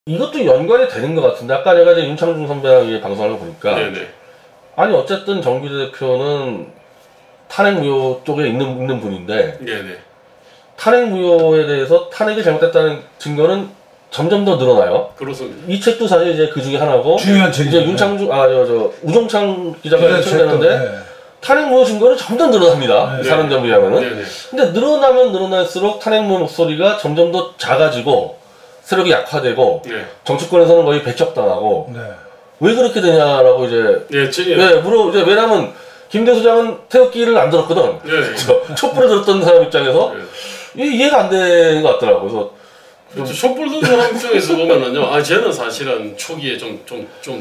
이것도 연관이 되는 것 같은데 아까 내가 이제 윤창중 선배랑 방송을 하고 보니까 네네. 아니 어쨌든 정규재 대표는 탄핵 무효 쪽에 있는 분인데 네네. 탄핵 무효에 대해서 탄핵이 잘못됐다는 증거는 점점 더 늘어나요. 그렇습니다. 이 책도 사실 이제 그 중에 하나고 중요한 책이죠. 이제 윤창중 우종창 기자가 책이었는데 네. 탄핵 무효 증거는 점점 늘어납니다. 네. 사는 점에 의하면은. 네네. 근데 늘어나면 늘어날수록 탄핵 무효 목소리가 점점 더 작아지고 세력이 약화되고 네. 정치권에서는 거의 배척당하고 네. 왜 그렇게 되냐라고 이제 왜냐면 김대 소장은 태극기를 안 들었거든. 네. 촛불을 들었던 사람 입장에서 이해가 안 되는 것 같더라고. 그래서 촛불 든 사람 입장에서 보면은요, 저는 사실은 초기에 좀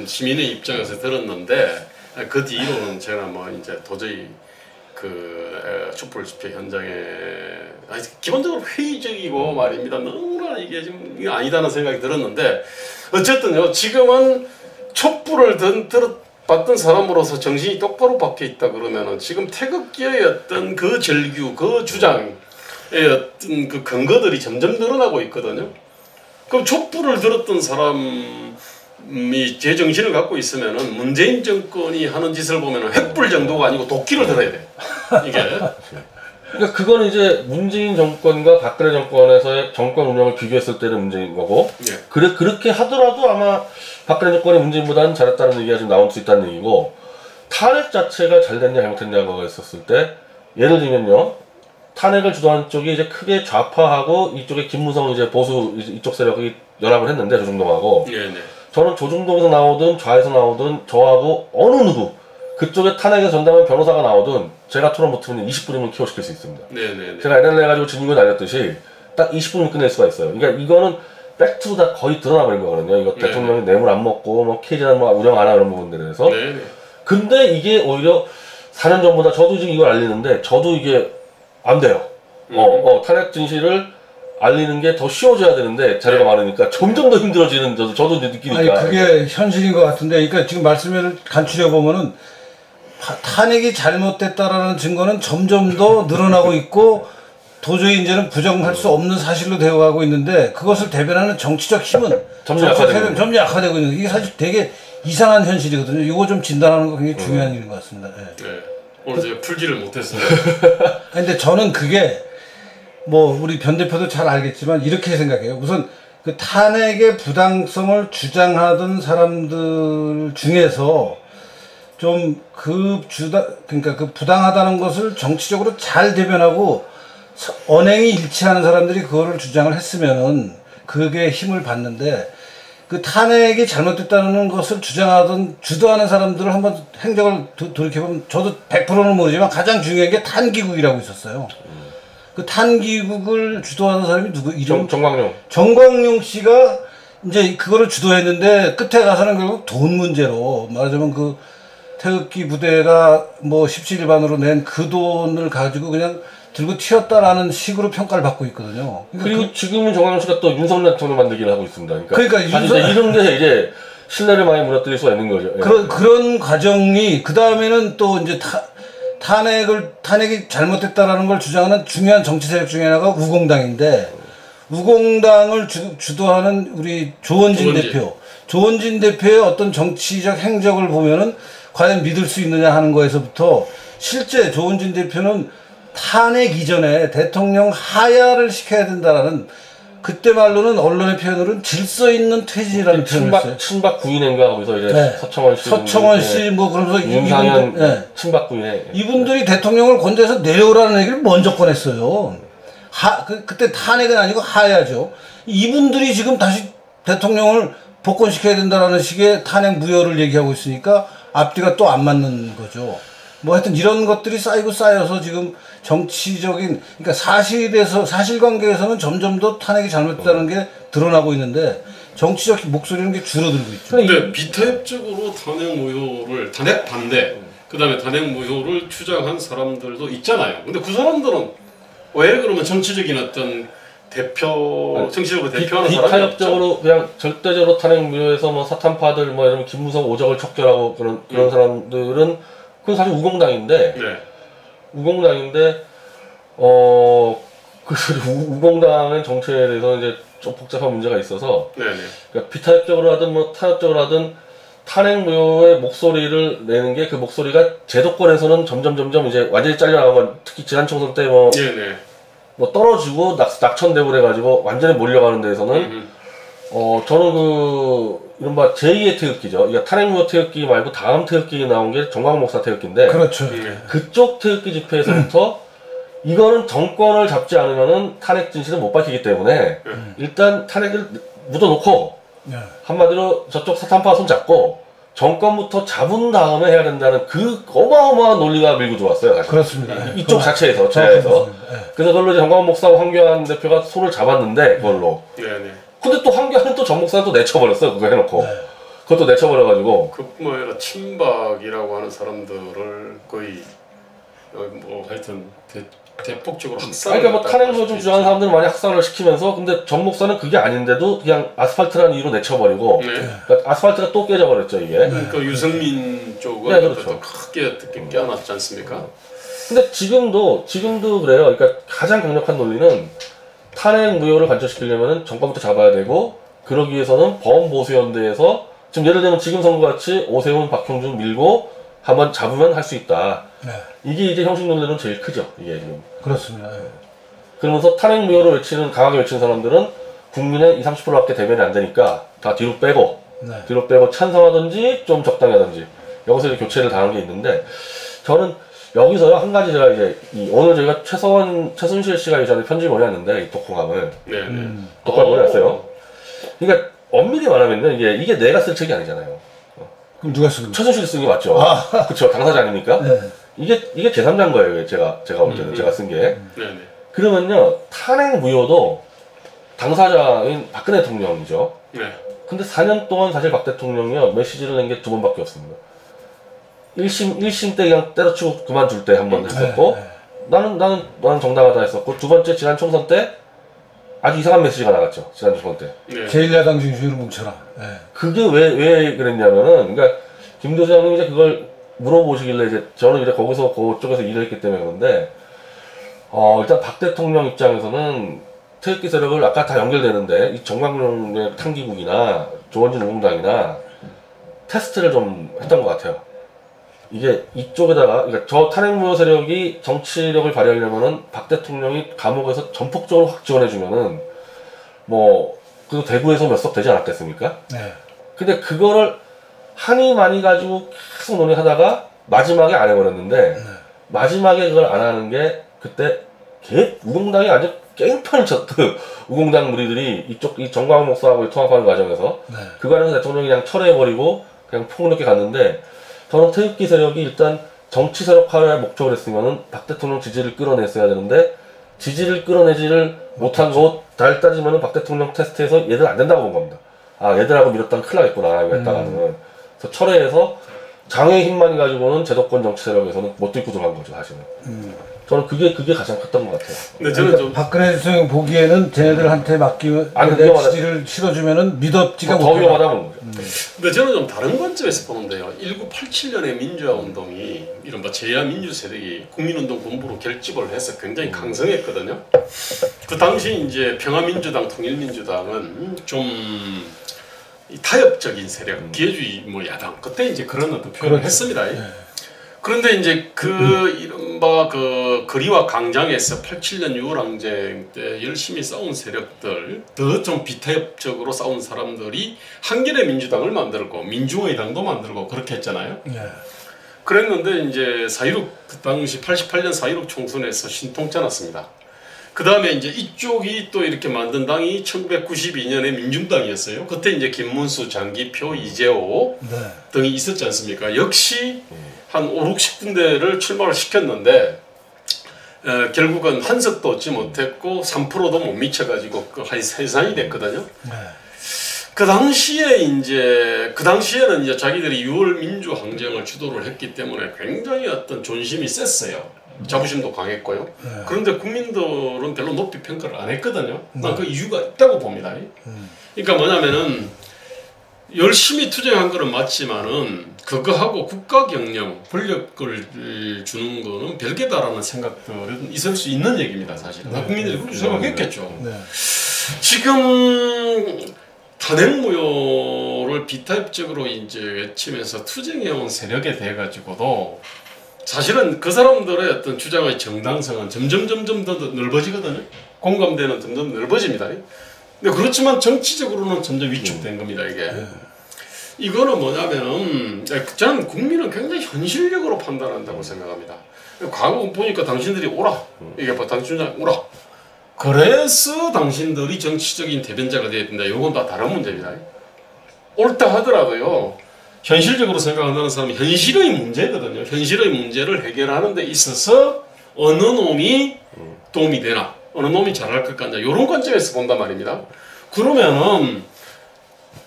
시민의 입장에서 들었는데, 그 뒤로는 제가 뭐 이제 도저히 그 촛불 집회 현장에 기본적으로 회의적이고 말입니다. 너무나 이게 지금 이게 아니다는 생각이 들었는데, 어쨌든요, 지금은 촛불을 받던 사람으로서 정신이 똑바로 박혀 있다 그러면은 지금 태극기의 어떤 그 절규, 그 주장, 어떤 그 근거들이 점점 늘어나고 있거든요. 그럼 촛불을 들었던 사람이 제 정신을 갖고 있으면은 문재인 정권이 하는 짓을 보면은 횃불 정도가 아니고 도끼를 들어야 돼. 이게. 그러니까 그거는 이제 문재인 정권과 박근혜 정권에서의 정권 운영을 비교했을 때는 문제인 거고, 예. 그렇게 하더라도 아마 박근혜 정권이 문재인보다는 잘했다는 얘기가 지금 나올 수 있다는 얘기고, 탄핵 자체가 잘 됐냐 잘못했냐가 있었을 때, 예를 들면요. 탄핵을 주도한 쪽이 이제 크게 좌파하고 이쪽에 김무성 이제 보수 이쪽 세력이 연합을 했는데 조중동하고 네네. 저는 조중동에서 나오든 좌에서 나오든 저하고 어느 누구 그쪽에 탄핵에 전담한 변호사가 나오든 제가 토론 못하면 20분이면 키워시킬 수 있습니다. 네네네. 제가 NL 해가지고 진국을 날렸듯이 딱 20분이면 끝낼 수가 있어요. 그러니까 이거는 팩트로 다 거의 드러나 버린 거거든요. 이거 대통령이 뇌물 안 먹고 뭐 KG나 뭐 운영 안 하는 이런 부분들에 대해서. 네네. 근데 이게 오히려 4년 전보다 저도 지금 이걸 알리는데 저도 이게 안 돼요. 탄핵 진실을 알리는 게 더 쉬워져야 되는데 자료가 많으니까 점점 더 힘들어지는 저도 느끼니까. 아니 그게 현실인 것 같은데, 그러니까 지금 말씀을 간추려 보면은 탄핵이 잘못됐다라는 증거는 점점 더 늘어나고 있고 도저히 이제는 부정할 수 없는 사실로 되어가고 있는데 그것을 대변하는 정치적 힘은 점점 약화되고 있는, 이게 사실 되게 이상한 현실이거든요. 이거 좀 진단하는 거 굉장히 중요한 일인 것 같습니다. 네. 네. 오늘 제가 풀지를 못했습니다. 근데 저는 그게 뭐 우리 변 대표도 잘 알겠지만 이렇게 생각해요. 우선 그 탄핵의 부당성을 주장하던 사람들 중에서 좀 그러니까 그 부당하다는 것을 정치적으로 잘 대변하고 언행이 일치하는 사람들이 그거를 주장을 했으면은 그게 힘을 받는데, 그 탄핵이 잘못됐다는 것을 주도하는 사람들을 한번 행적을 돌이켜보면 저도 100%는 모르지만 가장 중요한 게 탄기국이라고 있었어요. 그 탄기국을 주도하는 사람이 누구? 이름? 정광용 씨가 이제 그거를 주도했는데 끝에 가서는 결국 돈 문제로, 말하자면 그 태극기 부대가 뭐 17일반으로 낸 그 돈을 가지고 그냥 들고 튀었다라는 식으로 평가를 받고 있거든요. 그리고 지금은 정광용 씨가 또 윤석열 대통령 만들기를 하고 있습니다. 그러니까 이런 게 이제 신뢰를 많이 무너뜨릴 수가 있는 거죠. 그런 과정이 그 다음에는 또 이제 탄핵이 잘못됐다라는 걸 주장하는 중요한 정치 세력 중에 하나가 우공당인데, 우공당을 주도하는 우리 조원진 대표의 어떤 정치적 행적을 보면은 과연 믿을 수 있느냐 하는 거에서부터 실제 조원진 대표는 탄핵 이전에 대통령 하야를 시켜야 된다라는, 그때 말로는 언론의 표현으로는 질서 있는 퇴진이라는 표현을 했어요. 친박 구인인가 거기서 이제 서청원 씨 뭐 그러면서 윤상현 친박 구인에 이분들이 대통령을 권대해서 내려오라는 얘기를 먼저 꺼냈어요. 그때 탄핵은 아니고 하야죠. 이분들이 지금 다시 대통령을 복권시켜야 된다라는 식의 탄핵 무효를 얘기하고 있으니까 앞뒤가 또 안 맞는 거죠. 뭐 하여튼 이런 것들이 쌓여서 지금 정치적인, 그러니까 사실관계에서는 점점 더 탄핵이 잘못됐다는 게 드러나고 있는데 정치적 목소리는 게 줄어들고 있죠. 근데 비타협적으로 탄핵 반대, 그 다음에 탄핵 무효를 주장한 사람들도 있잖아요. 근데 그 사람들은 왜 그러면 정치적인 어떤 정치적으로 대표하는 사람이 비타협적으로 그냥 절대적으로 탄핵 무효에서 뭐 사탄파들 뭐 이런 김무성 오적을 척결하고 그런 사람들은 그건 사실 우공당인데, 우공당의 정치에 대해서 이제 좀 복잡한 문제가 있어서 네네. 그러니까 비타협적으로 하든 뭐 타협적으로 하든 탄핵 무효의 목소리를 내는 게 그 목소리가 제도권에서는 점점 이제 완전히 잘려나가고 특히 지난 총선 때 네네. 뭐 떨어지고 낙천되고 그래가지고 완전히 몰려가는 데에서는 저는 그 이른바 제2의 태극기죠. 그러니까 탄핵 무효 태극기 말고 다음 태극기 나온 게 정광훈 목사 태극기인데 그렇죠. 그쪽 태극기 집회에서부터 이거는 정권을 잡지 않으면은 탄핵 진실은 못 밝히기 때문에 일단 탄핵을 묻어놓고 네. 한마디로 저쪽 사탄파 손 잡고 정권부터 잡은 다음에 해야 된다는 그 어마어마한 논리가 밀고 들어왔어요. 사실. 그렇습니다. 이쪽 자체에서 제에서. 그래서 그걸로 이제 정광훈 목사하고 황교안 대표가 손을 잡았는데 그걸로. 네네. 근데 또 황교안은 또 전 목사는 또 내쳐버렸어요. 그거 해놓고. 그것도 내쳐버려가지고. 그뿐만 아니라 친박이라고 하는 사람들을 거의 뭐 하여튼 대폭적으로 학살을. 그러니까 뭐 탄핵을 좀 주장하는 사람들은 많이 학살을 시키면서 근데 전 목사는 그게 아닌데도 그냥 아스팔트라는 이유로 내쳐버리고 그러니까 아스팔트가 또 깨져버렸죠 이게. 그러니까 유승민 쪽은 네, 그렇죠. 또 크게 껴안았지 않습니까? 근데 지금도 그래요. 그러니까 가장 강력한 논리는 탄핵 무효를 관철시키려면 정권부터 잡아야 되고 그러기 위해서는 범보수연대에서 지금 예를 들면 지금 선거같이 오세훈, 박형준 밀고 한번 잡으면 할 수 있다. 네. 이게 이제 형식 논리는 제일 크죠. 이게 지금. 그렇습니다. 그러면서 탄핵 무효를 강하게 외치는 사람들은 국민의 20, 30%밖에 대변이 안 되니까 다 뒤로 빼고 찬성하든지 좀 적당히 하든지 여기서 이제 교체를 당한 게 있는데 저는 여기서요 한 가지 제가 이제 오늘 저희가 최순실 씨가 예전에 편집을 보냈는데 이 독후감을 독후감을 보냈어요. 그러니까 엄밀히 말하면요 이게 내가 쓸 책이 아니잖아요. 그럼 누가 쓰는 거예요? 최순실이 쓴 게 맞죠. 그렇죠. 당사자 아닙니까? 네. 이게 제3자인 거예요. 제가 볼 때는 제가 쓴 게. 네네. 그러면요 탄핵 무효도 당사자인 박근혜 대통령이죠. 네. 근데 4년 동안 사실 박 대통령이요 메시지를 낸 게 2번밖에 없습니다. 1심 때 그냥 때려치고 그만둘 때 한 번 했었고 나는 정당하다 했었고 두 번째 지난 총선 때 아주 이상한 메시지가 나갔죠. 지난 총선 때. 네. 제1야당 중심으로 뭉쳐라. 네. 그게 왜 그랬냐면은 그러니까 김 도시장님이 이제 그걸 물어보시길래 이제 저는 이제 거기서 그쪽에서 일을 했기 때문에 그런데 일단 박 대통령 입장에서는 태극기 세력을 아까 다 연결되는데 이 정광훈의 탕기국이나 조원진 우공당이나 테스트를 좀 했던 것 같아요. 이게 이쪽에다가 그러니까 저 탄핵 무효 세력이 정치력을 발휘하려면은 박 대통령이 감옥에서 전폭적으로 확 지원해주면은 뭐 그 대구에서 몇 석 되지 않았겠습니까? 네. 근데 그거를 하니 많이 가지고 계속 논의하다가 마지막에 안 해버렸는데 마지막에 그걸 안 하는 게 그때 우공당이 아주 깽판을 쳤던 우공당 무리들이 이 정광훈 목사하고 통합하는 과정에서 그 과정에서 대통령이 그냥 철회해버리고 그냥 폭력에 갔는데 저는 태극기 세력이 일단 정치 세력화를 목적으로 했으면은 박 대통령 지지를 끌어냈어야 되는데 지지를 끌어내지를 못한 거 달 따지면은 박 대통령 테스트에서 얘들 안 된다고 본 겁니다. 아 얘들하고 밀었다가 큰일 나겠구나 이거 했다가는 그래서 철회해서 장의 힘만 가지고는 제도권 정치 세력에서는 못 들고 들어간 거죠 사실은. 저는 그게 가장 컸던 것 같아요. 근데 저는 좀 박근혜 대통령 보기에는 쟤네들한테 맡기면 내 지지를 실어주면은 믿었지가 더 위험하다고 보는 거죠. 근데 저는 좀 다른 관점에서 보는데요. 1987년에 민주화 운동이 이른바 제야 민주 세력이 국민운동 본부로 결집을 해서 굉장히 강성했거든요. 그 당시 이제 평화민주당, 통일민주당은 좀 타협적인 세력, 기회주의 뭐 야당 그때 이제 그런 어떤 표현을 했습니다. 그런데 이제 그 이른바 그 거리와 광장에서 87년 6월 항쟁 때 열심히 싸운 세력들, 더 좀 비타협적으로 싸운 사람들이 한겨레 민주당을 만들고 민주화의 당도 만들고 그렇게 했잖아요. 그랬는데 이제 4.16 그 당시 88년 4.16 총선에서 신통치 않았습니다. 그 다음에 이제 이쪽이 또 이렇게 만든 당이 1992년에 민중당이었어요. 그때 이제 김문수, 장기표, 이재호 등이 있었지 않습니까? 역시 한 5, 60군데를 출마를 시켰는데 결국은 한 석도 얻지 못했고 3%도 못 미쳐가지고 한 해산이 됐거든요. 그 당시에는 이제 자기들이 6월 민주항쟁을 주도를 했기 때문에 굉장히 어떤 존심이 셌어요. 자부심도 강했고요. 그런데 국민들은 별로 높이 평가를 안 했거든요. 난 그 이유가 있다고 봅니다. 그러니까 뭐냐면은 열심히 투쟁한 거는 맞지만은 그거하고 국가 경영, 권력을 주는 거는 별개다라는 생각들은 있을 수 있는 얘기입니다, 사실은. 국민들이 그렇게 생각했겠죠. 네. 지금 탄핵 무효를 비타입적으로 이제 외치면서 투쟁해온 세력에 대해 가지고도 사실은 그 사람들의 어떤 주장의 정당성은 점점 더 넓어지거든요. 공감대는 점점 넓어집니다. 근데 그렇지만 정치적으로는 점점 위축된 겁니다, 이게. 이거는 뭐냐면은 저는 국민은 굉장히 현실적으로 판단한다고 생각합니다. 과거 보니까 당신들이 오라, 이게 뭐 당신장 오라. 그래서 당신들이 정치적인 대변자가 되어야 된다. 이건 다 다른 문제입니다. 옳다 하더라도요. 현실적으로 생각한다는 사람은 현실의 문제거든요. 현실의 문제를 해결하는 데 있어서 어느 놈이 도움이 되나, 어느 놈이 잘할 것 같냐, 이런 관점에서 본단 말입니다. 그러면은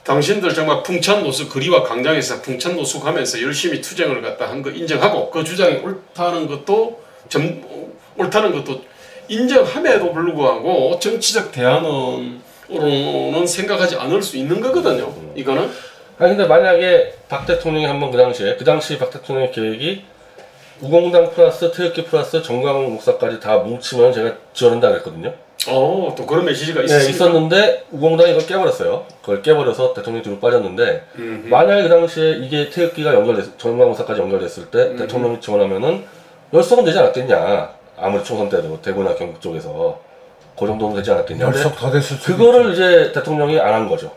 당신들 정말 풍찬노숙, 거리와 광장에서 풍찬노숙 하면서 열심히 투쟁을 갖다 한 거 인정하고 그 주장이 옳다는 것도 인정함에도 불구하고 정치적 대안으로는 생각하지 않을 수 있는 거거든요. 이거는. 아니 근데 만약에 박 대통령이 한번 그 당시 박 대통령의 계획이 우공당 플러스 태극기 플러스 정광훈 목사까지 다 뭉치면 제가 지원한다 그랬거든요. 또 그런 메시지가 네, 있었는데 우공당이 그걸 깨버렸어요. 그걸 깨버려서 대통령이 뒤로 빠졌는데 만약에 그 당시에 이게 태극기가 정광훈 목사까지 연결됐을 때 대통령이 지원하면은 열석은 되지 않았겠냐. 아무리 총선 때도 대구나 경북 쪽에서 그 정도는 되지 않았겠냐. 열석 더 됐을 수도 그거를 이제 대통령이 안 한 거죠.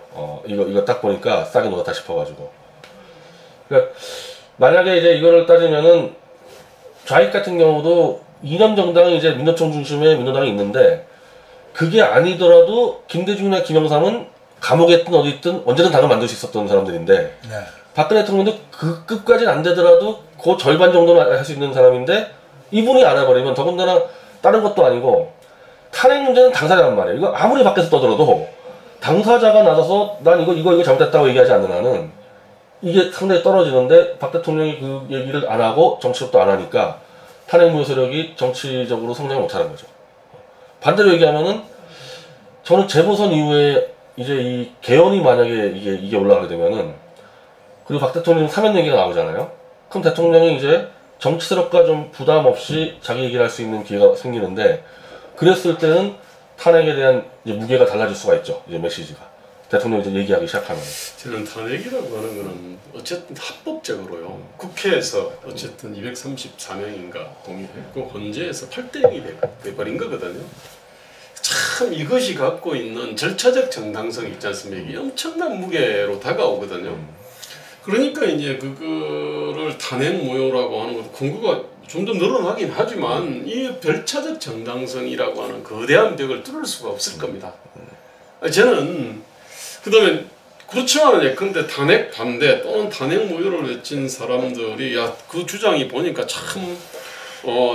이거 딱 보니까 싸게 놓았다 싶어가지고. 그러니까 만약에 이제 이거를 따지면은 좌익 같은 경우도 이념 정당이 이제 민노총 중심의 민노당이 있는데 그게 아니더라도 김대중이나 김영삼은 감옥에 있든 어디 있든 언제든 당을 만들 수 있었던 사람들인데 네. 박근혜 대통령도 그 급까지는 안 되더라도 그 절반 정도는 할 수 있는 사람인데 이분이 알아버리면 더군다나 다른 것도 아니고 탄핵 문제는 당사자란 말이에요. 이거 아무리 밖에서 떠들어도 당사자가 나서서 난 이거 잘못됐다고 얘기하지 않는 한은 이게 상당히 떨어지는데 박 대통령이 그 얘기를 안 하고 정치력도 안 하니까 탄핵 무효 세력이 정치적으로 성장을 못하는 거죠. 반대로 얘기하면은 저는 재보선 이후에 이제 이 개헌이 만약에 이게 올라가게 되면은 그리고 박 대통령 사면 얘기가 나오잖아요. 그럼 대통령이 이제 정치 세력과 좀 부담 없이 자기 얘기를 할 수 있는 기회가 생기는데 그랬을 때는 탄핵에 대한 이제 무게가 달라질 수가 있죠. 이제 메시지가 대통령이 이제 얘기하기 시작하면. 저는 탄핵이라고 하는 거는 어쨌든 합법적으로요. 국회에서 어쨌든 234명인가 동의했고 헌재에서 8대 0이 돼버린 거거든요. 참 이것이 갖고 있는 절차적 정당성이 있지 않습니까? 이게 엄청난 무게로 다가오거든요. 그러니까 이제 그거를 탄핵 무효라고 하는 것도 근거가 좀 더 늘어나긴 하지만 이 절차적 정당성이라고 하는 거대한 벽을 뚫을 수가 없을 겁니다. 저는 그다음에 그렇지만 예컨대 탄핵 반대 또는 탄핵 무효를 외친 사람들이 그 주장이 보니까 참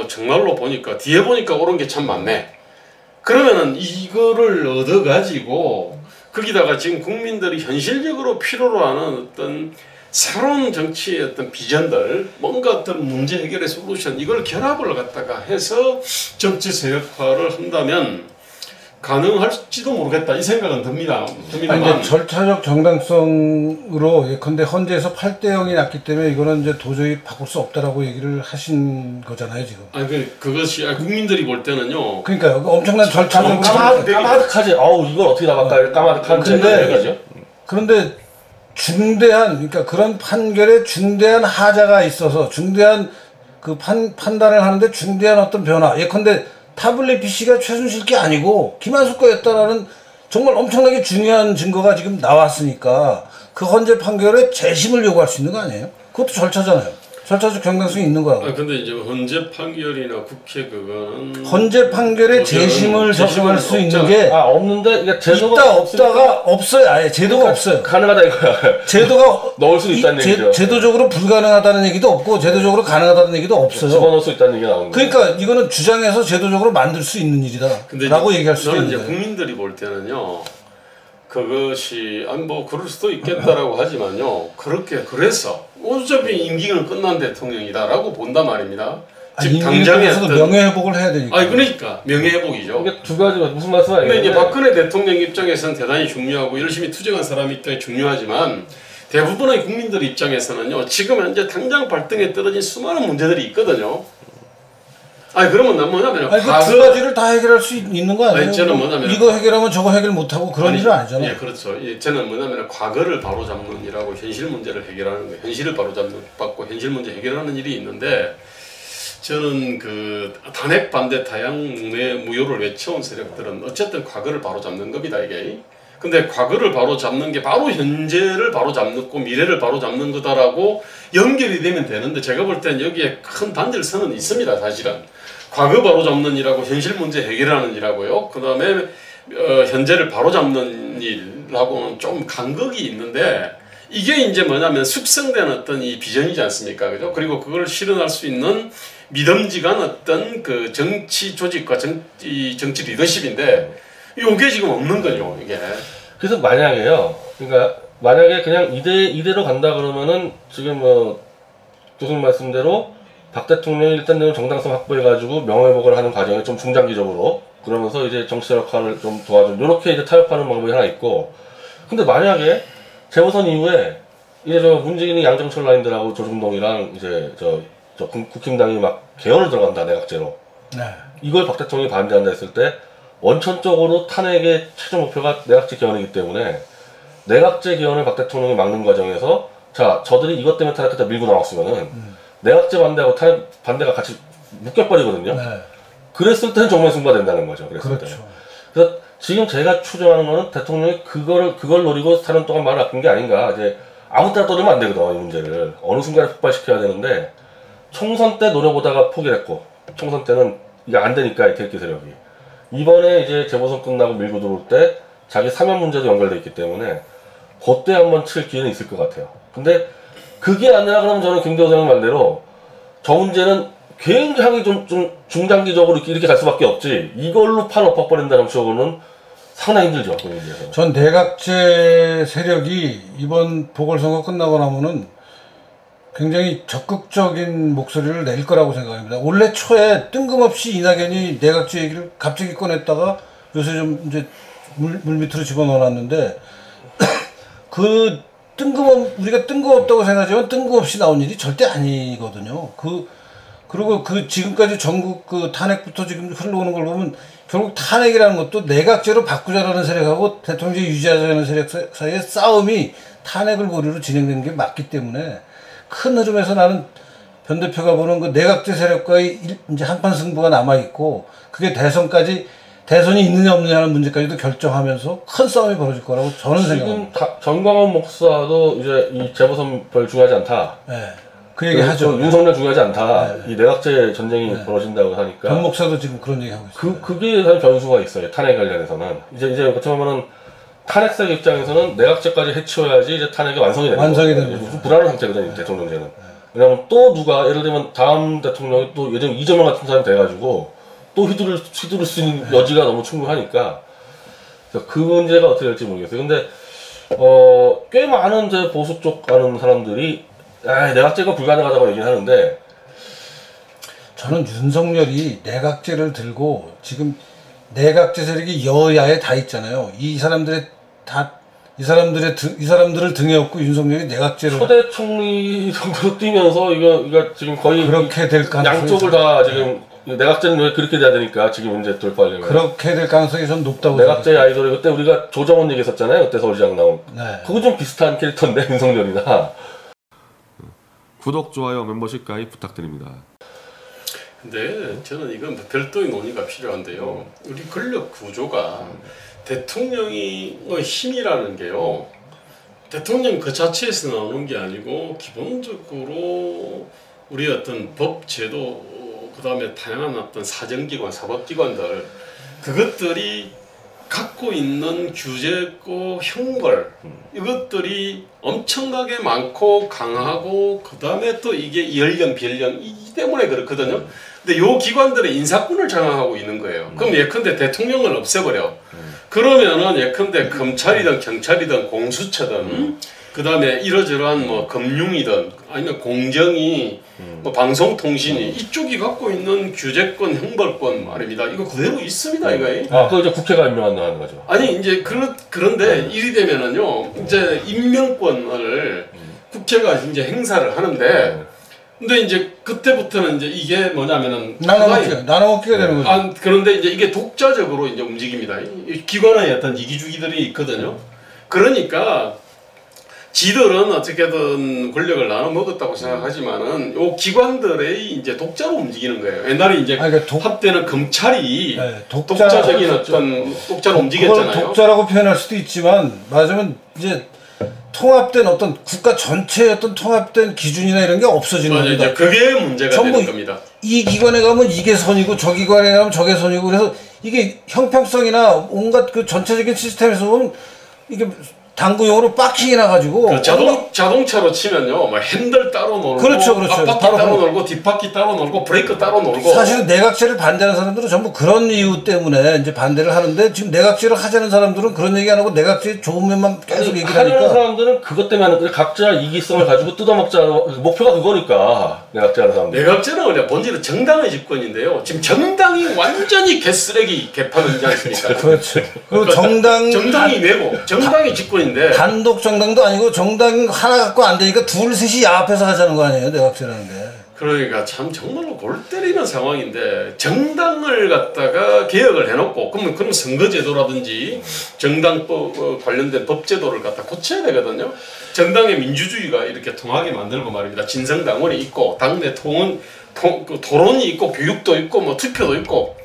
정말로 보니까 뒤에 보니까 옳은 게 참 많네. 그러면은 이거를 얻어가지고 거기다가 지금 국민들이 현실적으로 필요로 하는 어떤 새로운 정치의 어떤 비전들, 뭔가 어떤 문제 해결의 솔루션 이걸 결합을 갖다가 해서 정치 세력화를 한다면 가능할지도 모르겠다 이 생각은 듭니다. 이제 절차적 정당성으로 예컨대 헌재에서 8대 0이 났기 때문에 이거는 이제 도저히 바꿀 수 없다라고 얘기를 하신 거잖아요 지금. 그것이 국민들이 볼 때는요. 그러니까 엄청난 절차적으로 까마득하지. 아우 이걸 어떻게 다 바꿔? 까마득한 그런데 중대한 그러니까 그런 판결에 중대한 하자가 있어서 중대한 그 판단을 하는데 중대한 어떤 변화. 예컨대 타블릿 PC가 최순실 게 아니고 김한수 거였다라는 정말 엄청나게 중요한 증거가 지금 나왔으니까 그 헌재 판결에 재심을 요구할 수 있는 거 아니에요? 그것도 절차잖아요. 절차적 정당성이 있는 거라고. 근데 이제 헌재 판결이나 국회 그거는 헌재 판결에 재심을 적용할 수 있는 게 없는데 이게 제도가 있다 없다가 없어요. 아예 제도가 없어요. 가능하다 이거야. 제도가 넣을 수 있다는 얘기죠. 제도적으로 불가능하다는 얘기도 없고 제도적으로 가능하다는 얘기도 없어요. 집어넣을 수 있다는 얘기가 나오는 거예요. 그러니까 이거는 주장해서 제도적으로 만들 수 있는 일이다라고 얘기할 수도 있는 거예요. 거예요. 국민들이 볼 때는요. 그것이 뭐 그럴 수도 있겠다라고 하지만요. 그래서 어차피 임기는 끝난 대통령이다라고 본단 말입니다. 즉 당장에서도 명예회복을 해야 되니까. 그러니까 명예회복이죠. 이게 두 가지 무슨 말씀 아니에요? 근데 이제 박근혜 대통령 입장에서는 대단히 중요하고 열심히 투쟁한 사람 입장에 중요하지만 대부분의 국민들 입장에서는요, 지금 현재 당장 발등에 떨어진 수많은 문제들이 있거든요. 아니 그러면 난 뭐냐면 아니 그 두 가지를 다 해결할 수 있는 거 아니에요? 아니, 저는 뭐냐면 이거 해결하면 저거 해결 못하고 그런 일은 아니잖아요. 예, 그렇죠. 예, 저는 뭐냐면 과거를 바로잡는 일하고 현실 문제를 해결하는 거, 현실을 바로잡고 현실 문제 해결하는 일이 있는데, 저는 그 탄핵 반대 다양의 무효를 외쳐온 세력들은 어쨌든 과거를 바로잡는 겁니다, 이게. 근데 과거를 바로잡는 게 바로 현재를 바로잡고 미래를 바로잡는 거다라고 연결이 되면 되는데, 제가 볼 땐 여기에 큰 단절선은 있습니다, 사실은. 과거 바로잡는 일하고 현실 문제 해결하는 일하고요. 그 다음에 현재를 바로잡는 일하고는 좀 간극이 있는데, 이게 이제 뭐냐면 숙성된 어떤 이 비전이지 않습니까? 그죠? 그리고 그걸 실현할 수 있는 믿음직한 어떤 그 정치 조직과 정치 리더십인데, 이게 지금 없는 거죠, 이게. 그래서 만약에요. 그러니까 만약에 그냥 이대로 간다 그러면은 지금 뭐 교수님 말씀대로 박 대통령이 일단 정당성 확보해가지고 명예회복을 하는 과정에 좀 중장기적으로 그러면서 이제 정치 역할을 좀 도와준 이렇게 이제 타협하는 방법이 하나 있고, 근데 만약에 재보선 이후에 이제 저 문재인이 양정철 라인들하고 조중동이랑 이제 저 국힘당이 막 개헌을 들어간다 내각제로. 네. 이걸 박 대통령이 반대한다 했을 때 원천적으로 탄핵의 최종 목표가 내각제 개헌이기 때문에 내각제 개헌을 박 대통령이 막는 과정에서 자 저들이 이것 때문에 탄핵했다 밀고 나왔으면은 내각제 반대하고 탄핵 반대가 같이 묶여버리거든요. 네. 그랬을 때는 정면승부가 된다는 거죠. 그랬을 그렇죠. 때. 그래서 지금 제가 추정하는 거는 대통령이 그걸 노리고 4년 동안 말을 아낀 게 아닌가. 이제 아무 때나 떠들면 안 되거든, 이 문제를. 어느 순간에 폭발시켜야 되는데 총선 때 노려보다가 포기했고, 총선 때는 이게 안 되니까 대기 세력이. 이번에 이제 재보선 끝나고 밀고 들어올 때 자기 사면 문제도 연결돼 있기 때문에 그때 한번 칠 기회는 있을 것 같아요. 근데 그게 아니라 그러면 저는 김대호 선생님 말대로 저 문제는 굉장히 좀 중장기적으로 이렇게 갈 수밖에 없지, 이걸로 판 엎어버린다 정치적으로는 상당히 힘들죠. 그 문제에서. 전 내각제 세력이 이번 보궐선거 끝나고 나면은 굉장히 적극적인 목소리를 낼 거라고 생각합니다. 원래 초에 뜬금없이 이낙연이 내각제 얘기를 갑자기 꺼냈다가 요새 좀 이제 물밑으로 집어넣어놨는데 그 우리가 뜬금없다고 생각하지만 뜬금없이 나온 일이 절대 아니거든요. 그리고 그 지금까지 전국 그 탄핵부터 지금 흘러오는 걸 보면 결국 탄핵이라는 것도 내각제로 바꾸자라는 세력하고 대통령제 유지하자는 세력 사이의 싸움이 탄핵을 고리로 진행되는 게 맞기 때문에 큰 흐름에서 나는 변 대표가 보는 그 내각제 세력과의 이제 한판 승부가 남아있고, 그게 대선이 있느냐 없느냐는 문제까지도 결정하면서 큰 싸움이 벌어질 거라고 저는 생각합니다. 지금 정광훈 목사도 이제 이 재보선 별 중요하지 않다. 네. 그 얘기 하죠. 윤석열 중요하지 않다. 네. 이 내각제 전쟁이 벌어진다고 하니까. 변 목사도 지금 그런 얘기 하고 있어요. 그게 사실 변수가 있어요. 탄핵 관련해서는. 이제 어떻게 보면은 탄핵색 입장에서는 내각제까지 해치워야지 이제 탄핵이 완성이 되는 거죠. 불안한 상태거든요, 대통령제는. 왜냐면 또 누가, 예를 들면 다음 대통령이 또 예전 이재명 같은 사람이 돼가지고 또 휘두를 수 있는 여지가 너무 충분하니까. 그래서 그 문제가 어떻게 될지 모르겠어요. 근데 꽤 많은 이제 보수 쪽 가는 사람들이 내각제가 불가능하다고 얘기를 하는데, 저는 윤석열이 내각제를 들고 지금 내각제 세력이 여야에 다 있잖아요. 이 사람들을 등에 업고 윤석열이 내각제를 초대 총리 정도로 뛰면서 이거 지금 거의 그렇게 될 가능성이 양쪽을 다 지금 내각제는 왜 그렇게 돼야 되니까 지금 이제 돌파하려면 그렇게 될 가능성이 좀 높다고 내각제 아이돌이 그때 우리가 조정원 얘기했었잖아요. 그때 서울시장 나온. 네. 그거 좀 비슷한 캐릭터인데 윤석열이나. 구독, 좋아요, 멤버십 가입 부탁드립니다. 근데 저는 이건 별도의 논의가 필요한데요. 우리 권력 구조가 대통령의 힘이라는 게요, 대통령 그 자체에서 나오는 게 아니고 기본적으로 우리 어떤 법, 제도, 그 다음에 다양한 어떤 사정기관, 사법기관들, 그것들이 갖고 있는 규제고 형벌, 이것들이 엄청나게 많고 강하고, 그 다음에 또 이게 연령, 비연령 이 때문에 그렇거든요. 근데 요 기관들의 인사권을 장악하고 있는 거예요. 그럼 예컨대 대통령을 없애버려. 그러면은 예컨대 검찰이든 경찰이든 공수처든 그 다음에 이러저러한 뭐 금융이든 아니면 공정이 뭐 방송통신이 이쪽이 갖고 있는 규제권, 형벌권 말입니다. 이거 그대로 있습니다, 이거. 아, 그거 이제 국회가 임명한다는 거죠. 아니 이제 그런데 일이 되면은요, 이제 임명권을 국회가 이제 행사를 하는데, 근데 이제 그때부터는 이제 이게 뭐냐면은 나눠먹기가 되는 거죠. 아, 그런데 이제 이게 독자적으로 이제 움직입니다. 이 기관의 어떤 이기주기들이 있거든요. 그러니까 지들은 어떻게든 권력을 나눠 먹었다고 생각하지만은 요 기관들의 이제 독자로 움직이는 거예요. 옛날에 이제 그러니까 합때는 검찰이 네, 독자적인 어떤 독자로 움직였잖아요. 그걸 독자라고 표현할 수도 있지만 맞으면 이제 통합된 어떤 국가 전체의 어떤 통합된 기준이나 이런 게 없어지는 맞아요. 겁니다. 이제 그게 문제가 되는 겁니다. 이 기관에 가면 이게 선이고 저 기관에 가면 저게 선이고 그래서 이게 형평성이나 온갖 그 전체적인 시스템에서 보면 이게 당구용으로 빡킹이 나가지고 그 자동차로 치면요, 뭐 핸들 따로 놀고, 그렇죠. 앞바퀴 따로 놀고, 뒷바퀴 따로 놀고, 브레이크 따로 놀고. 사실은 내각제를 반대하는 사람들은 전부 그런 이유 때문에 이제 반대를 하는데 지금 내각제를 하자는 사람들은 그런 얘기 안 하고 내각제 좋은 면만 계속 얘기를 하니까 하는 사람들은 그것 때문에 하는 거예요. 각자 이기성을 가지고 뜯어먹자. 목표가 그거니까 내각제 하는 사람들. 내각제는 원래 본질은 정당의 집권인데요. 지금 정당이 완전히 개쓰레기 개판이지 않습니까? 그렇죠. 그리고 정당이 왜고 정당이 집권인데. 단독 정당도 아니고 정당 하나 갖고 안 되니까 둘 셋이 야합해서 하자는 거 아니에요, 내각제라는 게. 그러니까 참 정말로 골 때리는 상황인데 정당을 갖다가 개혁을 해놓고 그럼 선거제도라든지 정당법 관련된 법제도를 갖다 고쳐야 되거든요. 정당의 민주주의가 이렇게 통하게 만들고 말입니다. 진성당원이 있고 당내 토론이 있고 교육도 있고 뭐 투표도 있고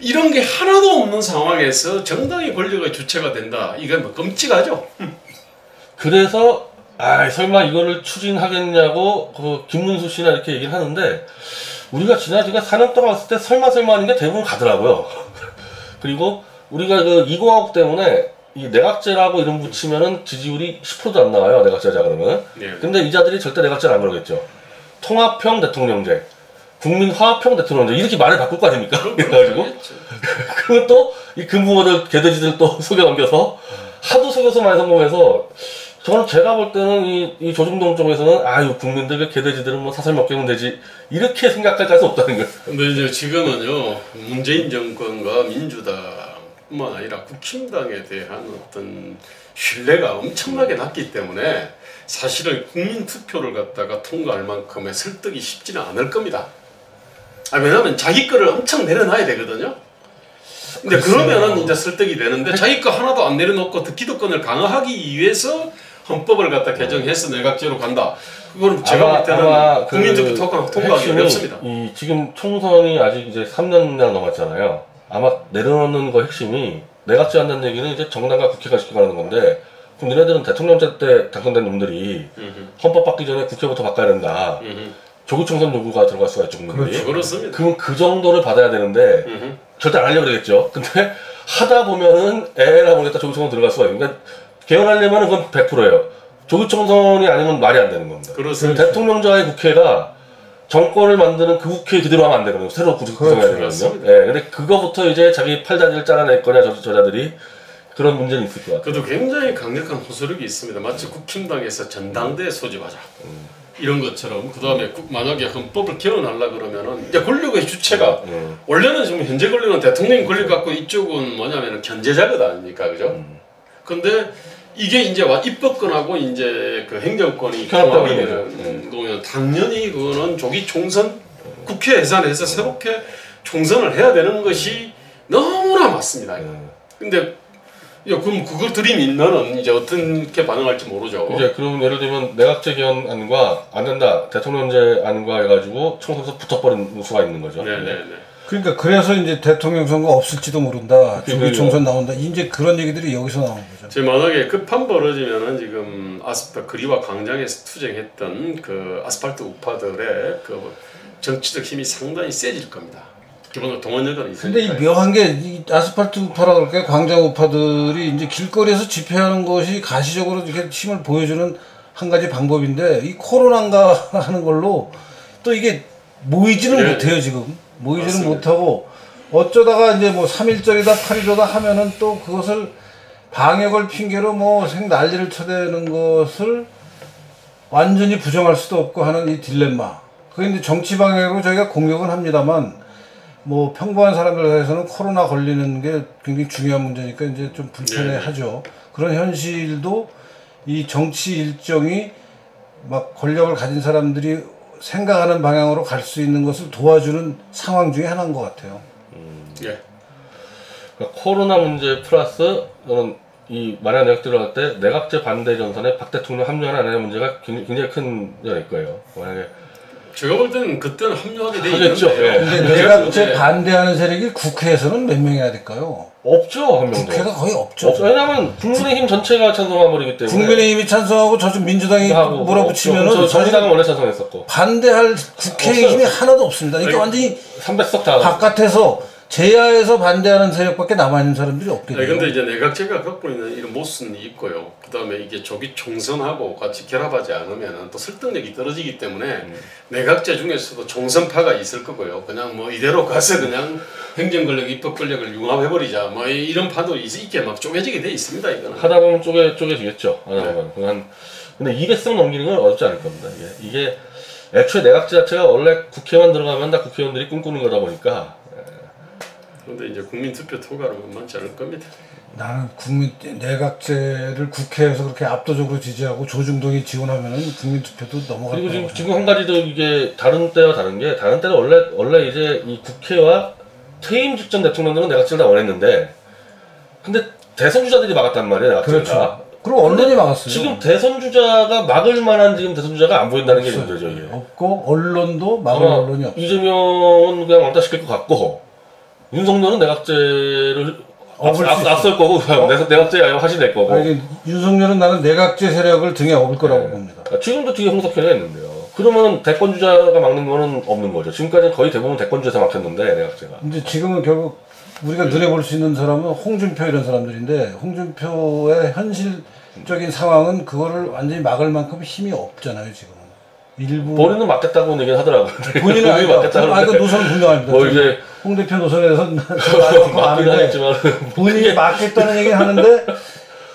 이런 게 하나도 없는 상황에서 정당의 권력의 주체가 된다. 이건 뭐 끔찍하죠. 그래서 설마 이거를 추진하겠냐고 그 김문수 씨나 이렇게 얘기를 하는데 우리가 지난 4년 동안 봤을 때 설마 하는 게 대부분 가더라고요. 그리고 우리가 그 이공화국 때문에 이 내각제라고 이름 붙이면은 지지율이 10%도 안 나와요. 내각제자 그러면. 네. 근데 이 자들이 절대 내각제를 안 그러겠죠. 통합형 대통령제, 국민화합형 대통령제 이렇게 말을 바꿀 거 아닙니까? 그래가지고 그러면 또 이 금붕어들 개돼지들 또 속여 넘겨서 하도 속여서 많이 성공해서 저는 제가 볼 때는 이 조중동 쪽에서는 아유 국민들 그 개돼지들은 뭐 사설 먹기면 되지 이렇게 생각할 가수 없다는 거예요. 근데 이제 지금은요 문재인 정권과 민주당뿐만 아니라 국힘당에 대한 어떤 신뢰가 엄청나게 낮기 때문에 사실은 국민 투표를 갖다가 통과할 만큼의 설득이 쉽지는 않을 겁니다. 왜냐하면 자기 거를 엄청 내려놔야 되거든요. 근데 그러면은 이제 설득이 되는데 자기 거 하나도 안 내려놓고 기득권을 강화하기 위해서 헌법을 갖다 개정해서 내각제로 간다. 그거는 제가 볼 때는 국민투표 통과하기 어렵습니다. 이 지금 총선이 아직 이제 3년이나 남았잖아요. 아마 내려놓는 거 핵심이 내각제 한다는 얘기는 이제 정당과 국회가 시켜가는 건데 그럼 너네들은 대통령제 때 당선된 놈들이 헌법 바뀌기 전에 국회부터 바꿔야 된다. 조국총선 요구가 들어갈 수가 있죠, 국민들이. 그렇죠. 그렇습니다. 그럼 그 정도를 받아야 되는데 절대 안 하려고 그러겠죠. 근데 하다 보면은 에라 모르겠다 조국총선 들어갈 수가 있어요. 그러니까 개헌하려면 그건 100%예요. 조국총선이 아니면 말이 안 되는 겁니다. 그렇습니다. 대통령제와의 국회가 정권을 만드는 그 국회 그대로 하면 안 되거든요. 새로 구성해야 되거든요. 예, 근데 그거부터 이제 자기 팔다리를 잘라낼 거냐 저자들이 그런 문제는 있을 것 같아요. 그래도 굉장히 강력한 호소력이 있습니다. 마치 국힘당에서 전당대 소집하자. 이런 것처럼 그 다음에 만약에 헌법을 개헌하려 그러면은 이제 권력의 주체가 원래는 지금 현재 권력은 대통령 권력 갖고 이쪽은 뭐냐면은 견제자거든 아닙니까, 그죠? 근데 이게 이제 입법권하고 이제 그 행정권이 통합이 되는 거면 당연히 그거는 조기 총선 국회 예산에서 새롭게 총선을 해야 되는 것이 너무나 맞습니다. 근데 그럼 그걸 들이민 너는 이제 어떻게 반응할지 모르죠. 이제 그럼 예를 들면 내각제 개헌안과 안 된다 대통령제 안과 해가지고 총선에서 붙어버린 수가 있는 거죠. 네네네. 그러니까 그래서 이제 대통령 선거 없을지도 모른다. 조기 총선 나온다. 이제 그런 얘기들이 여기서 나오는 거죠. 지금 만약에 급한 벌어지면은 지금 그리와 광장에서 투쟁했던 그 아스팔트 우파들의 그 정치적 힘이 상당히 세질 겁니다. 기본적으로 동원여론이 있으니까. 근데 이 묘한 게 이 아스팔트 우파라 그럴까요? 광장 우파들이 이제 길거리에서 집회하는 것이 가시적으로 이렇게 힘을 보여주는 한 가지 방법인데 이 코로나인가 하는 걸로 또 이게 모이지는 못해요 지금. 모이지는 못하고 어쩌다가 이제 뭐 3.1절이다 8.15다 하면은 또 그것을 방역을 핑계로 뭐 난리를 쳐대는 것을 완전히 부정할 수도 없고 하는 이 딜레마. 그게 이제 정치 방향으로 저희가 공격은 합니다만, 뭐 평범한 사람들 사이에서는 코로나 걸리는 게 굉장히 중요한 문제니까 이제 좀 불편해하죠. 그런 현실도 이 정치 일정이 막 권력을 가진 사람들이 생각하는 방향으로 갈 수 있는 것을 도와주는 상황 중에 하나인 것 같아요. 예. 그러니까 코로나 문제 플러스 저는 이 만약 내각 들어갈 때 내각제 반대 전선에 박 대통령 합류하는 안 하는 문제가 굉장히 큰 문제일 거예요. 만약에 제가 볼 때는 그때는 합류하게 돼 하겠죠. 있는데. 근데 내각제 반대하는 세력이 국회에서는 몇 명이나 될까요? 없죠, 한 명도. 국회가 거의 없죠. 없죠. 왜냐면 국민의힘 전체가 찬성한 버리기 때문에. 국민의힘이 찬성하고 저쪽 민주당이 몰아붙이면은 정의당은 원래 찬성했었고. 반대할 국회의힘이 하나도 없습니다. 이게 완전히 300석 다. 바깥에서 제야에서 반대하는 세력밖에 남아있는 사람들이 없게 돼요. 근데 이제 내각제가 갖고 있는 이런 모순이 있고요. 그 다음에 이게 조기 총선하고 같이 결합하지 않으면 또 설득력이 떨어지기 때문에 내각제 중에서도 총선파가 있을 거고요. 그냥 뭐 이대로 가서 그냥 행정권력, 입법권력을 융합해버리자. 뭐 이런 파도 있게 막 쪼개지게 돼 있습니다. 이거는. 하다 보면 쪼개지겠죠. 하다 보면. 근데 200석 넘기는 건 어렵지 않을 겁니다. 이게 애초에 내각제 자체가 원래 국회만 들어가면 다 국회의원들이 꿈꾸는 거다 보니까. 그런데 이제 국민 투표 통과는 만만치 않을 겁니다. 나는 내각제를 국회에서 그렇게 압도적으로 지지하고 조중동이 지원하면은 국민 투표도 넘어갈 거예요. 그리고 지금 한 가지도 이게 다른 때와 다른 게 다른 때는 원래 이제 이 국회와 퇴임 직전 대통령들은 내각제를 다 원했는데 근데 대선 주자들이 막았단 말이에요. 내각제가. 그렇죠. 그리고 언론이 막았어요. 지금 대선 주자가 막을 만한 지금 대선 주자가 안 보인다는 게 문제죠. 이게. 없고 언론도 막을 언론이 없어. 이재명은 그냥 왕따 시킬 것 같고 윤석열은 내각제를 앞설 거고 내각제 화신 낼 거고. 아니, 윤석열은 나는 내각제 세력을 등에 업을 거라고 봅니다. 지금도 뒤에 홍석현이가 있는데요. 그러면 대권 주자가 막는 거는 없는 거죠. 지금까지 거의 대부분 대권 주자에서 막혔는데 내각제가. 이제 지금은 결국 우리가 눈에 볼 수 있는 사람은 홍준표 이런 사람들인데 홍준표의 현실적인 상황은 그거를 완전히 막을 만큼 힘이 없잖아요 지금은. 일부 본인은 막겠다고 얘기는 하더라고요. 본인은 막겠다고. 그 노선은 분명합니다. 뭐 이제 홍 대표 노선에서 막긴 하겠지만 본인이 막겠다는 얘기는 하는데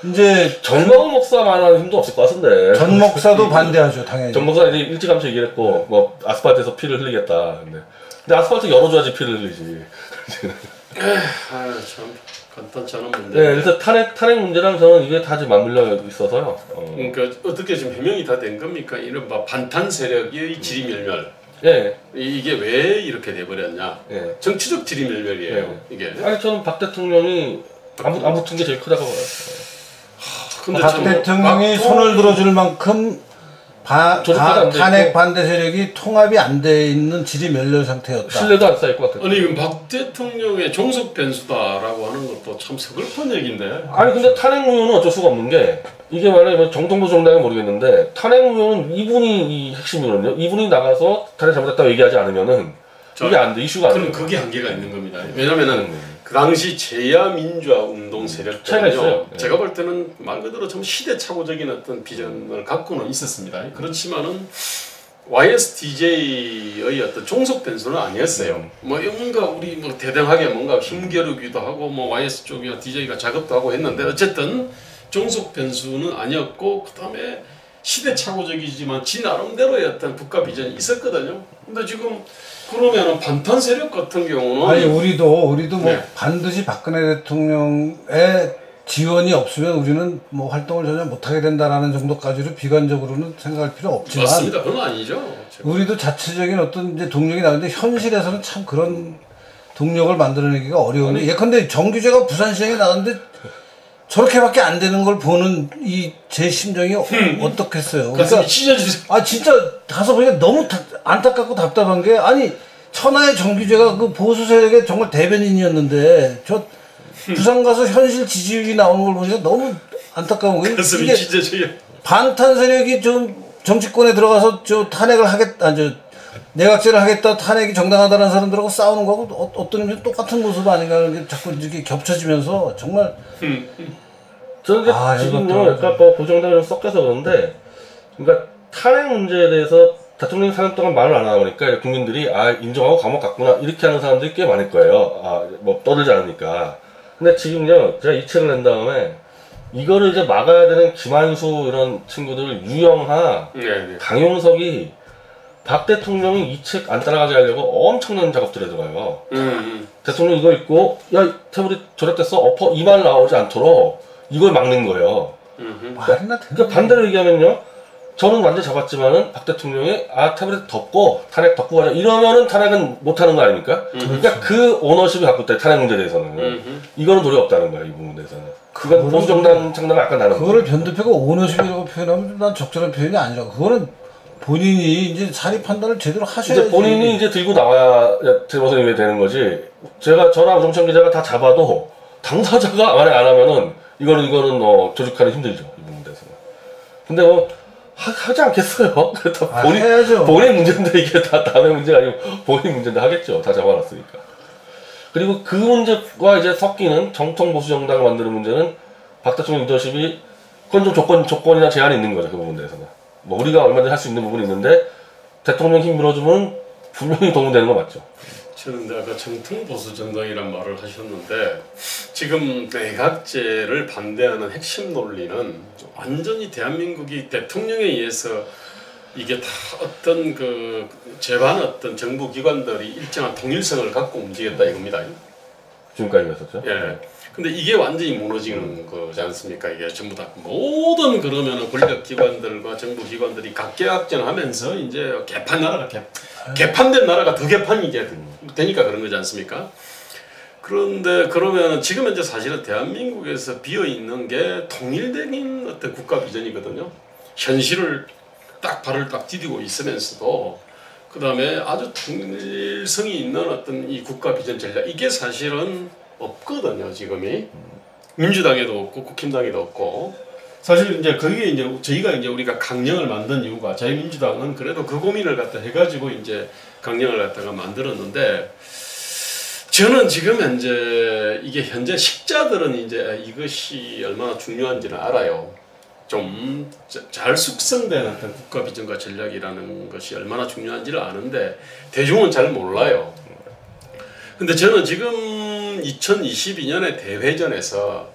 이제 정광훈 목사만한 힘도 없을 것 같은데. 전 목사도 반대하죠 당연히. 전 목사 이제 일찌감치 얘기를 했고 뭐 아스팔트에서 피를 흘리겠다. 근데 아스팔트 열어줘야지 피를 흘리지. 참 간단치 않은 문제. 네, 그래서 탄핵 문제랑 저는 이게 다 지금 맞물려 있어서요. 그러니까 어떻게 지금 해명이 다 된 겁니까? 이른바 반탄 세력의 지리멸멸. 예. 이게 왜 이렇게 돼버렸냐? 예. 정치적 지리멸멸이에요. 이게. 아니 저는 박 대통령이 안 붙은 게 제일 크다고 봐요. 근데 박 대통령이 손을 들어줄 만큼 탄핵 반대 세력이 통합이 안 돼 있는 지리멸렬 상태였다. 신뢰도 안 쌓일 것 같아요. 아니 박 대통령의 종속 변수다라고 하는 것도 참 서글픈 얘기인데. 아니 근데 탄핵 무효는 어쩔 수가 없는 게 이게 만약에 뭐 정통부 정당은 모르겠는데 탄핵 무효는 이분이 이 핵심이거든요. 이분이 나가서 탄핵 잘못했다고 얘기하지 않으면은 이게 안 돼. 이슈가 안 돼. 그럼 그게 한계가 있는 겁니다. 왜냐면은 그 당시 제야 민주화 운동 세력들은요. 제가 볼 때는 말 그대로 좀 시대착오적인 어떤 비전을 갖고는 있었습니다. 그렇지만은 YSDJ의 어떤 종속 변수는 아니었어요. 뭐 뭔가 우리 뭐 대등하게 뭔가 힘겨루기도 하고 뭐 YS 쪽이나 DJ가 작업도 하고 했는데 어쨌든 종속 변수는 아니었고 그다음에 시대착오적이지만 지 나름대로의 어떤 국가 비전이 있었거든요. 근데 지금 그러면은 반탄 세력 같은 경우는 아니 우리도 뭐 네. 반드시 박근혜 대통령의 지원이 없으면 우리는 뭐 활동을 전혀 못하게 된다라는 정도까지로 비관적으로는 생각할 필요 없지만 맞습니다. 그건 아니죠. 우리도 자체적인 어떤 이제 동력이 나는데 현실에서는 참 그런 동력을 만들어내기가 어려운데 예컨대 정규제가 부산시장에 나갔는데 저렇게밖에 안 되는 걸 보는 이 제 심정이 어떻겠어요. 그러니까 찢어주세요. 아 진짜 가서 보니까 너무 안타깝고 답답한 게 아니 천하의 정규제가 그 보수 세력의 정말 대변인이었는데 저 부산 가서 현실 지지율이 나오는 걸 보니까 너무 안타까운 거예요. 가슴이 찢어져요. 반탄 세력이 좀 정치권에 들어가서 저 탄핵을 하겠다, 내각제를 하겠다, 탄핵이 정당하다는 사람들하고 싸우는 거하고 어떤 의미에서 똑같은 모습 아닌가 하는 게 자꾸 이렇게 겹쳐지면서 정말. 저는 지금요, 약간 뭐 보정당이 좀 섞여서 그런데, 그러니까 탄핵 문제에 대해서 대통령이 4년 동안 말을 안 하다 보니까 국민들이 인정하고 감옥 갔구나 이렇게 하는 사람들이 꽤 많을 거예요. 뭐 떠들지 않으니까. 근데 지금요, 제가 이 책을 낸 다음에 이거를 이제 막아야 되는 김한수 이런 친구들, 유영하, 네. 강용석이 박 대통령이 이 책 안 따라가게 하려고 엄청난 작업들에 들어가요. 대통령 이거 읽고 야 태블릿 저랬댔어 엎어 이 말 나오지 않도록 이걸 막는 거예요. 말이나 그러니까 반대로 얘기하면요. 저는 완전 잡았지만은 박 대통령이 태블릿 덮고 탄핵 덮고 가자 이러면은 탄핵은 못하는 거 아닙니까? 그러니까 그 오너십이 갖고 있다 탄핵 문제에 대해서는 이거는 도리 없다는 거야 이 부분에 대해서는. 그건 보수정당 창당은 아까 나는 그거를 변대표가 오너십이라고 표현하면 난 적절한 표현이 아니라 그거는 본인이 이제 사리 판단을 제대로 하셔야지. 이제 본인이 이제 들고 나와야 들어서야 되는 거지. 저랑 우정찬 기자가 다 잡아도 당사자가 만약 안 하면은 이거는 조직하기 힘들죠 이 부분에 대해서는. 근데 하지 않겠어요. 해야죠. 본인 문제인데 이게 다 남의 문제가 아니고 본인 문제인데 하겠죠. 다 잡아놨으니까. 그리고 그 문제와 이제 섞이는 정통 보수 정당을 만드는 문제는 박 대통령 리더십이 그건 좀 조건이나 제한이 있는 거죠 그 부분에 대해서는. 뭐 우리가 얼마든지 할 수 있는 부분이 있는데 대통령 힘 밀어주면 분명히 도움되는 거 맞죠. 저는 아까 정통 보수 정당이란 말을 하셨는데 지금 내각제를 반대하는 핵심 논리는 완전히 대한민국이 대통령에 의해서 이게 다 어떤 그 제반 어떤 정부 기관들이 일정한 통일성을 갖고 움직였다 이겁니다. 지금까지 그랬었죠. 예. 근데 이게 완전히 무너지는 거지 않습니까? 이게 전부 다 모든 그러면은 권력 기관들과 정부 기관들이 각계각전하면서 이제 개판된 나라가 더 개판이 이제 되니까 그런 거지 않습니까? 그런데 그러면은 지금 현재 사실은 대한민국에서 비어 있는 게 통일된 어떤 국가 비전이거든요. 현실을 딱 발을 딱 디디고 있으면서도 그 다음에 아주 통일성이 있는 어떤 이 국가 비전 전략 이게 사실은 없거든요 지금이. 민주당에도 없고 국힘당에도 없고 사실 이제 그게 이제 저희가 이제 우리가 강령을 만든 이유가 자유민주당은 그래도 그 고민을 갖다 해가지고 이제 강령을 갖다가 만들었는데 저는 지금 현재 이게 현재 식자들은 이제 이것이 얼마나 중요한지는 알아요. 좀 잘 숙성된 어떤 국가 비전과 전략이라는 것이 얼마나 중요한지를 아는데 대중은 잘 몰라요. 근데 저는 지금 2022년의 대회전에서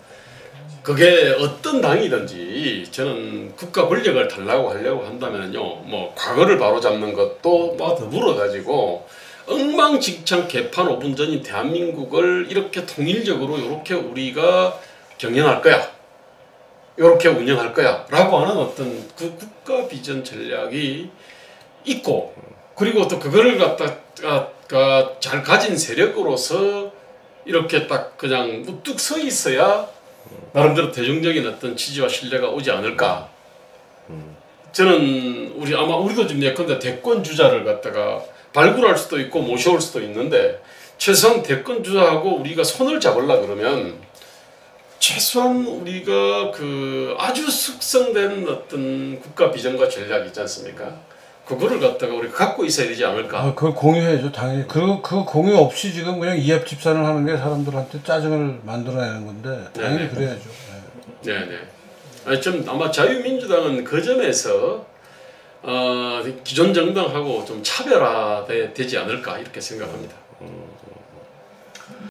그게 어떤 당이든지 저는 국가 권력을 달라고 하려고 한다면요, 뭐 과거를 바로잡는 것도 뭐 더불어 가지고 엉망진창 개판 5분 전인 대한민국을 이렇게 통일적으로 이렇게 우리가 경영할 거야, 이렇게 운영할 거야 라고 하는 어떤 그 국가 비전 전략이 있고, 그리고 또 그거를 갖다가 잘 가진 세력으로서 이렇게 딱 그냥 우뚝 서 있어야 나름대로 대중적인 어떤 지지와 신뢰가 오지 않을까. 저는 아마 우리도 지금 예컨대 대권 주자를 갖다가 발굴할 수도 있고 모셔올 수도 있는데 최소한 대권 주자하고 우리가 손을 잡으려 그러면 최소한 우리가 그 아주 숙성된 어떤 국가 비전과 전략이 있지 않습니까? 그거를 갖다가 우리가 갖고 있어야 되지 않을까? 그걸 공유해야죠 당연히. 그 공유 없이 지금 그냥 이합 집산을 하는 게 사람들한테 짜증을 만들어내는 건데 당연히 네네. 그래야죠. 네네. 아니 좀 아마 자유민주당은 그 점에서 기존 정당하고 좀 차별화되지 않을까 이렇게 생각합니다.